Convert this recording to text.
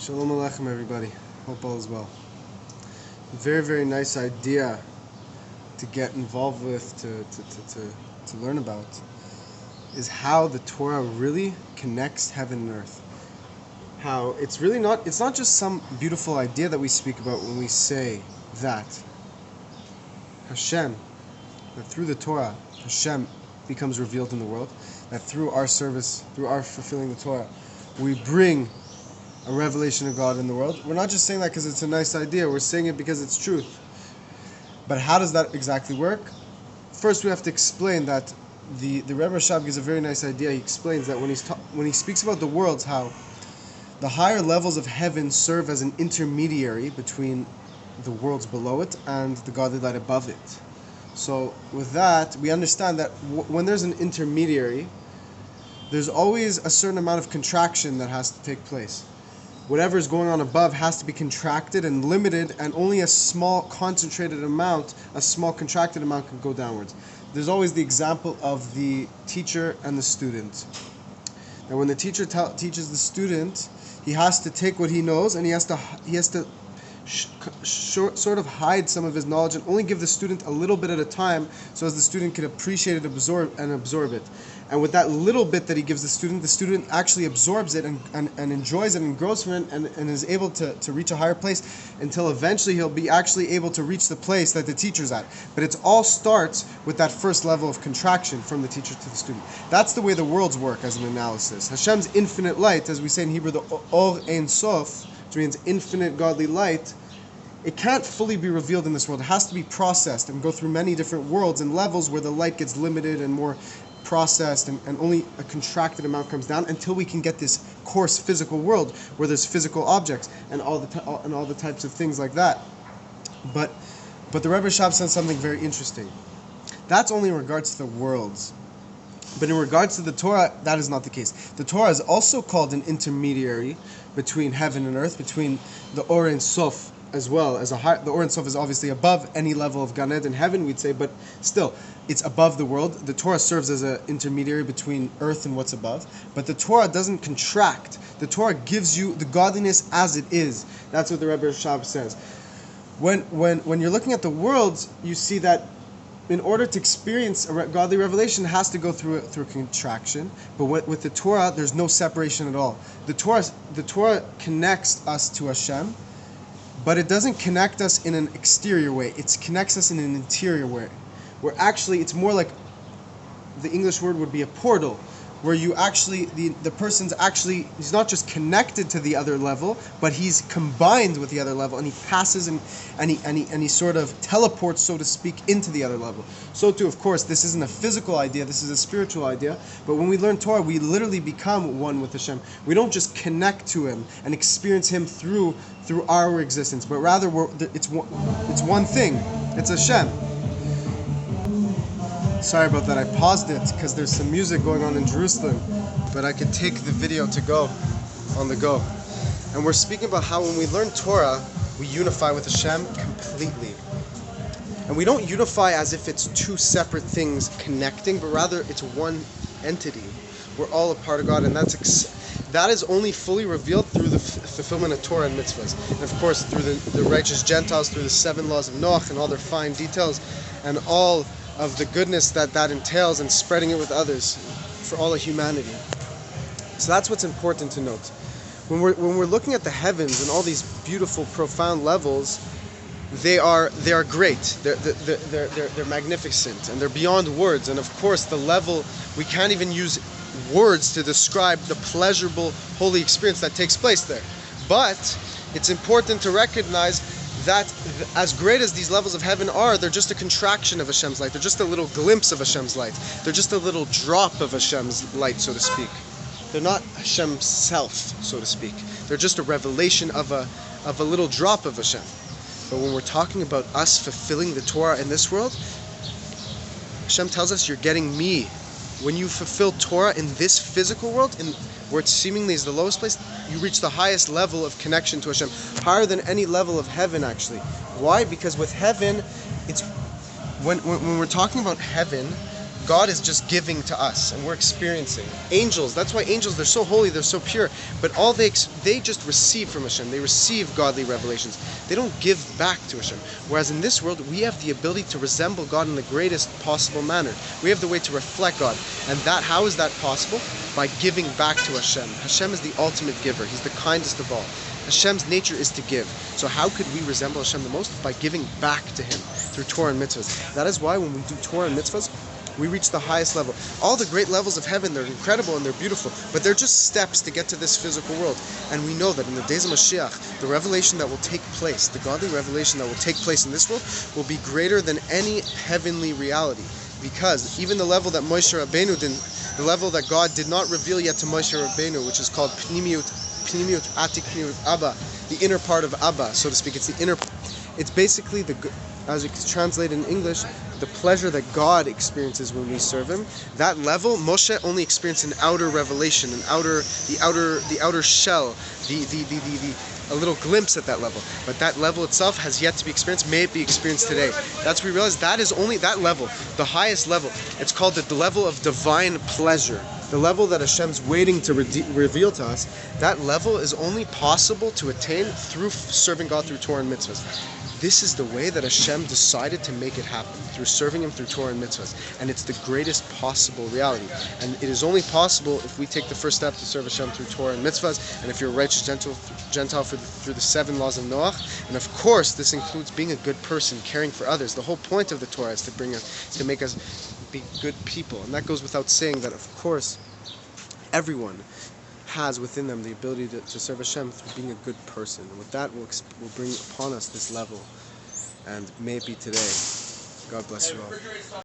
Shalom Aleichem, everybody. Hope all is well. Very, very nice idea to get involved with, to learn about, is how the Torah really connects heaven and earth. How it's not just some beautiful idea that we speak about when we say that Hashem, that through the Torah, Hashem becomes revealed in the world, that through our service, through our fulfilling the Torah, we bring a revelation of God in the world. We're not just saying that because it's a nice idea, we're saying it because it's truth. But how does that exactly work? First we have to explain that the Rebbe Rashab gives a very nice idea. He explains that when he speaks about the worlds, how the higher levels of heaven serve as an intermediary between the worlds below it and the godly light above it. So with that, we understand that when there's an intermediary, there's always a certain amount of contraction that has to take place. Whatever is going on above has to be contracted and limited, and only a small contracted amount can go downwards. There's always the example of the teacher and the student. Now when the teacher teaches the student, he has to take what he knows and he has to sort of hide some of his knowledge and only give the student a little bit at a time, so as the student can appreciate it, absorb it. And with that little bit that he gives the student actually absorbs it and enjoys it and grows from it and is able to reach a higher place, until eventually he'll be actually able to reach the place that the teacher's at. But it all starts with that first level of contraction from the teacher to the student. That's the way the worlds work as an analysis. Hashem's infinite light, as we say in Hebrew, the Or Ein Sof, which means infinite godly light, it can't fully be revealed in this world. It has to be processed and go through many different worlds and levels where the light gets limited and more processed, and only a contracted amount comes down until we can get this coarse physical world where there's physical objects and all the types of things like that. But the Rebbe Rashab says something very interesting. That's only in regards to the worlds. But in regards to the Torah, that is not the case. The Torah is also called an intermediary between heaven and earth, between the Or Ein Sof as well as the Or Ein Sof is obviously above any level of Gan Eden heaven, we'd say, but still, it's above the world. The Torah serves as an intermediary between earth and what's above, but the Torah doesn't contract. The Torah gives you the godliness as it is. That's what the Rebbe Rashab says. When you're looking at the worlds, you see that in order to experience a godly revelation, it has to go through contraction. But with the Torah, there's no separation at all. The Torah connects us to Hashem, but it doesn't connect us in an exterior way. It connects us in an interior way, where actually it's more like, the English word would be a portal, where you actually, the person's actually, he's not just connected to the other level, but he's combined with the other level, and he passes and he sort of teleports, so to speak, into the other level. So too, of course, this isn't a physical idea, this is a spiritual idea, but when we learn Torah, we literally become one with Hashem. We don't just connect to Him and experience Him through our existence, but rather it's one thing. It's Hashem. Sorry about that, I paused it because there's some music going on in Jerusalem, but I could take the video to go on the go. And we're speaking about how when we learn Torah, we unify with Hashem completely. And we don't unify as if it's two separate things connecting, but rather it's one entity. We're all a part of God, and that is only fully revealed through the fulfillment of Torah and mitzvahs. And of course, through the righteous Gentiles, through the 7 laws of Noach and all their fine details, and all of the goodness that entails, and spreading it with others for all of humanity. So that's what's important to note. When we're looking at the heavens and all these beautiful, profound levels, they are great. They're magnificent, and they're beyond words. And of course, the level, we can't even use words to describe the pleasurable, holy experience that takes place there. But it's important to recognize that as great as these levels of heaven are, they're just a contraction of Hashem's light. They're just a little glimpse of Hashem's light. They're just a little drop of Hashem's light, so to speak. They're not Hashem's self, so to speak. They're just a revelation of a little drop of Hashem. But when we're talking about us fulfilling the Torah in this world, Hashem tells us, you're getting me. When you fulfill Torah in this physical world, where it seemingly is the lowest place, you reach the highest level of connection to Hashem, higher than any level of heaven, actually. Why? Because with heaven, it's when we're talking about heaven, God is just giving to us, and we're experiencing. Angels, that's why angels, they're so holy, they're so pure, but all they just receive from Hashem. They receive godly revelations. They don't give back to Hashem. Whereas in this world, we have the ability to resemble God in the greatest possible manner. We have the way to reflect God. And how is that possible? By giving back to Hashem. Hashem is the ultimate giver. He's the kindest of all. Hashem's nature is to give. So how could we resemble Hashem the most? By giving back to Him through Torah and mitzvahs. That is why when we do Torah and mitzvahs, we reach the highest level. All the great levels of heaven, they're incredible and they're beautiful, but they're just steps to get to this physical world. And we know that in the days of Moshiach, the revelation that will take place, the godly revelation that will take place in this world, will be greater than any heavenly reality. Because even the level that Moshe Rabbeinu didn't, the level that God did not reveal yet to Moshe Rabbeinu, which is called Pnimiut Atik Pnimiut Abba, the inner part of Abba, so to speak. It's basically as it's translated in English, the pleasure that God experiences when we serve Him. That level, Moshe only experienced an outer revelation, the outer shell, a little glimpse at that level. But that level itself has yet to be experienced. May it be experienced today. That's when we realize that is only that level, the highest level. It's called the level of divine pleasure. The level that Hashem's waiting to reveal to us. That level is only possible to attain through serving God through Torah and mitzvahs. This is the way that Hashem decided to make it happen, through serving Him through Torah and mitzvahs. And it's the greatest possible reality. And it is only possible if we take the first step to serve Hashem through Torah and mitzvahs, and if you're a righteous Gentile through the 7 laws of Noach. And of course, this includes being a good person, caring for others. The whole point of the Torah is to make us be good people. And that goes without saying that, of course, everyone has within them the ability to serve Hashem through being a good person. And with that, we'll bring upon us this level. And may it be today. God bless you all.